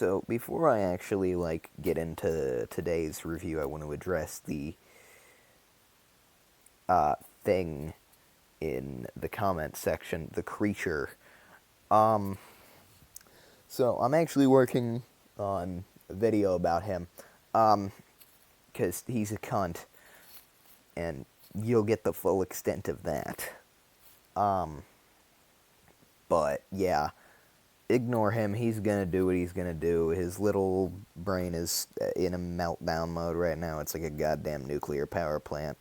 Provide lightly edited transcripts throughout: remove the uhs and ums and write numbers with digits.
So before I actually get into today's review, I want to address the thing in the comment section, the creature. Um, so I'm actually working on a video about him, because he's a cunt, and you'll get the full extent of that. Um, but yeah, ignore him. He's gonna do what he's gonna do. His little brain is in a meltdown mode right now. It's like a goddamn nuclear power plant.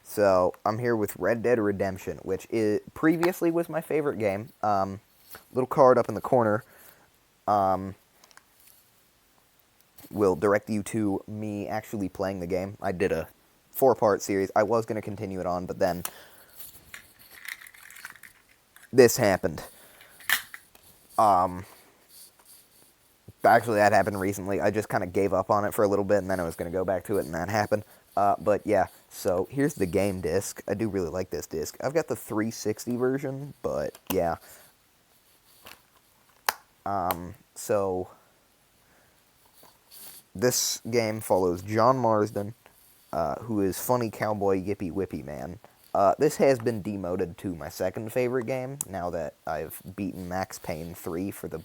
So I'm here with Red Dead Redemption, which previously was my favorite game. Little card up in the corner will direct you to me actually playing the game. I did a 4-part series. I was going to continue it on, but then this happened. Actually, that happened recently. I just kind of gave up on it for a little bit, and then I was going to go back to it, and that happened. But yeah, so here's the game disc. I do really like this disc. I've got the 360 version, but yeah. So this game follows John Marsden, who is funny cowboy yippee whippy man. This has been demoted to my second favorite game now that I've beaten Max Payne 3 for the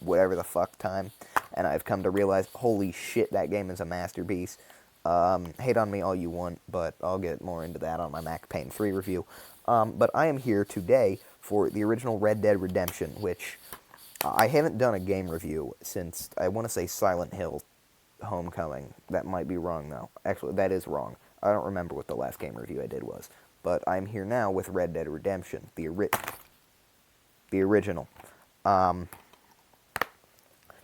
whatever the fuck time, and I've come to realize, holy shit, that game is a masterpiece. Hate on me all you want, but I'll get more into that on my Max Payne 3 review. But I am here today for the original Red Dead Redemption, which I haven't done a game review since, I want to say, Silent Hill Homecoming. That might be wrong, though. Actually, that is wrong. I don't remember what the last game review I did was. But I'm here now with Red Dead Redemption, the original.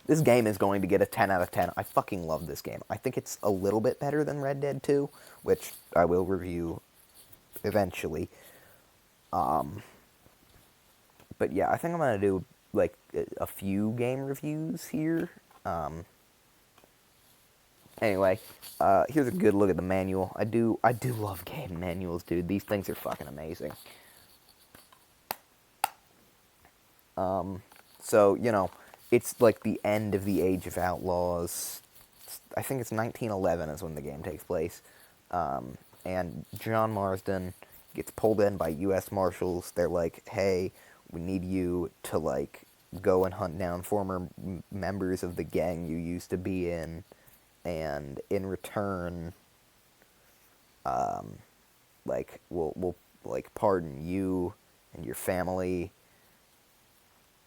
This game is going to get a 10 out of 10. I fucking love this game. I think it's a little bit better than Red Dead 2, which I will review eventually. But yeah, I think I'm going to do a few game reviews here. Anyway, here's a good look at the manual. I do love game manuals, dude. These things are fucking amazing. So, it's like the end of the Age of Outlaws. I think it's 1911 is when the game takes place. And John Marsden gets pulled in by U.S. Marshals. They're like, hey, we need you to, go and hunt down former members of the gang you used to be in. And in return, we'll pardon you and your family.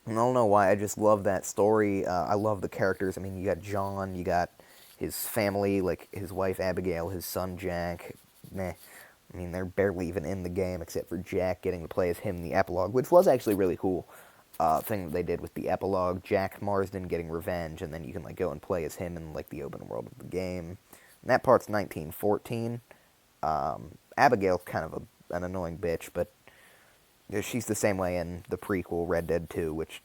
And I don't know why, I just love that story. I love the characters. I mean, you got John, you got his family, his wife Abigail, his son Jack. Meh. I mean, they're barely even in the game except for Jack getting to play as him in the epilogue, which was actually really cool. Thing that they did with the epilogue, Jack Marsden getting revenge, and then you can go and play as him in the open world of the game. And that part's 1914. Abigail's kind of an annoying bitch, but she's the same way in the prequel Red Dead 2, which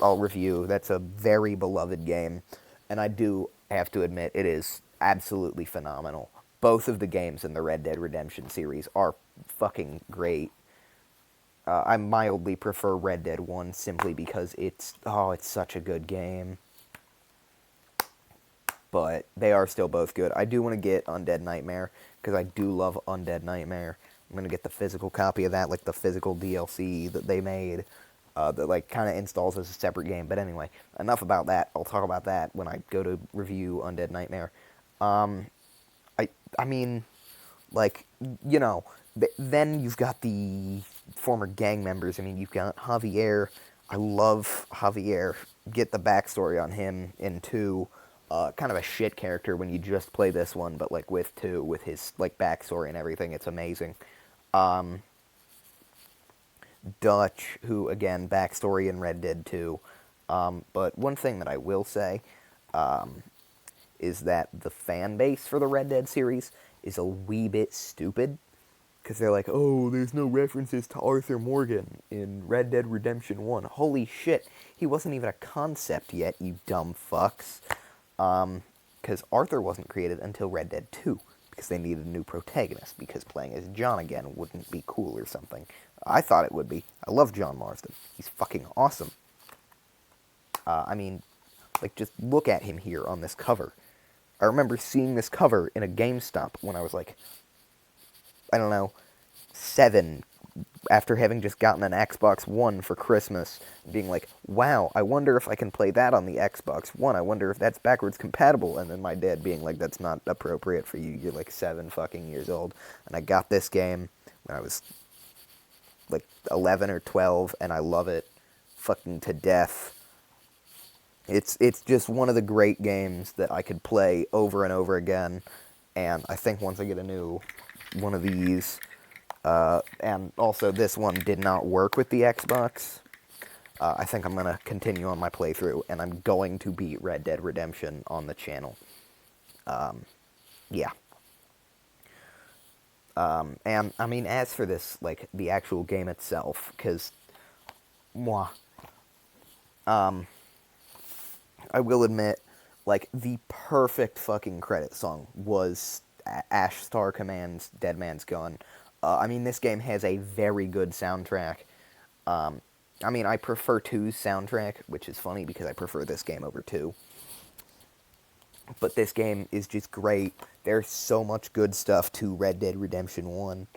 I'll review. That's a very beloved game, and I do have to admit it is absolutely phenomenal. Both of the games in the Red Dead Redemption series are fucking great. I mildly prefer Red Dead 1 simply because it's such a good game. But they are still both good. I do want to get Undead Nightmare, because I do love Undead Nightmare. I'm going to get the physical copy of that, the physical DLC that they made, that kind of installs as a separate game. But anyway, enough about that. I'll talk about that when I go to review Undead Nightmare. I mean, then you've got the former gang members. I mean, you've got Javier. I love Javier. Get the backstory on him in 2. Kind of a shit character when you just play this one, but with 2, with his backstory and everything, it's amazing. Dutch, who again, backstory in Red Dead 2. But one thing that I will say is that the fan base for the Red Dead series is a wee bit stupid. Because they're like, oh, there's no references to Arthur Morgan in Red Dead Redemption 1. Holy shit, he wasn't even a concept yet, you dumb fucks. Because Arthur wasn't created until Red Dead 2. Because they needed a new protagonist. Because playing as John again wouldn't be cool or something. I thought it would be. I love John Marsden. He's fucking awesome. I mean, like, just look at him here on this cover. I remember seeing this cover in a GameStop when I was like, I don't know, 7, after having just gotten an Xbox One for Christmas, being like, wow, I wonder if I can play that on the Xbox One. I wonder if that's backwards compatible. And then my dad being like, that's not appropriate for you. You're like 7 fucking years old. And I got this game when I was like 11 or 12, and I love it fucking to death. It's just one of the great games that I could play over and over again. And I think once I get a new one of these, and also this one did not work with the Xbox, I think I'm going to continue on my playthrough, and I'm going to beat Red Dead Redemption on the channel. Yeah. And, I mean, as for this, like, the actual game itself, because, mwah, I will admit, like, the perfect fucking credit song was Ash Star Command's Dead Man's Gun. I mean, this game has a very good soundtrack. I mean, I prefer 2's soundtrack, which is funny because I prefer this game over 2. But this game is just great. There's so much good stuff to Red Dead Redemption 1.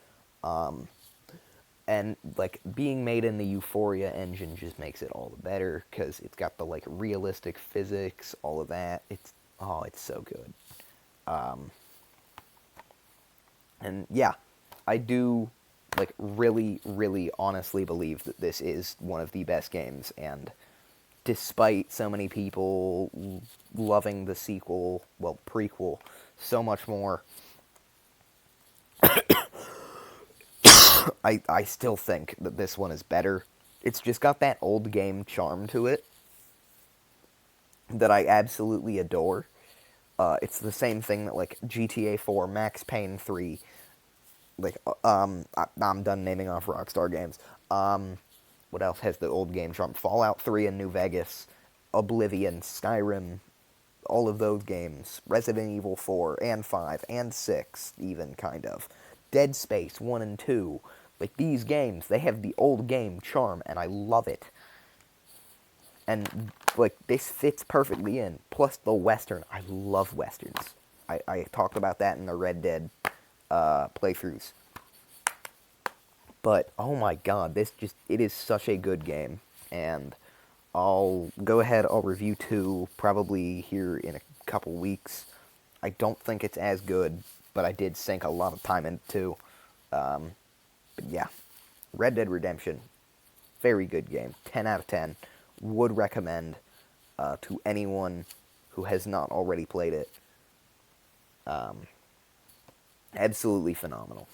And, like, being made in the Euphoria engine just makes it all the better, because it's got the, like, realistic physics, all of that. It's so good. And, yeah, I do, like, really, really honestly believe that this is one of the best games, and despite so many people loving the sequel, well, prequel, so much more, I still think that this one is better. It's just got that old game charm to it that I absolutely adore. It's the same thing that, like, GTA 4, Max Payne 3, like, I'm done naming off Rockstar games. What else has the old game charm? Fallout 3 and New Vegas, Oblivion, Skyrim, all of those games. Resident Evil 4 and 5 and 6, even, kind of. Dead Space 1 and 2. Like, these games, they have the old game charm, and I love it. And, like, this fits perfectly in. Plus the Western. I love Westerns. I talked about that in the Red Dead playthroughs. But, oh my god, it is such a good game. And I'll go ahead, I'll review 2 probably here in a couple weeks. I don't think it's as good, but I did sink a lot of time into 2. But yeah, Red Dead Redemption, very good game. 10 out of 10. Would recommend to anyone who has not already played it. Absolutely phenomenal.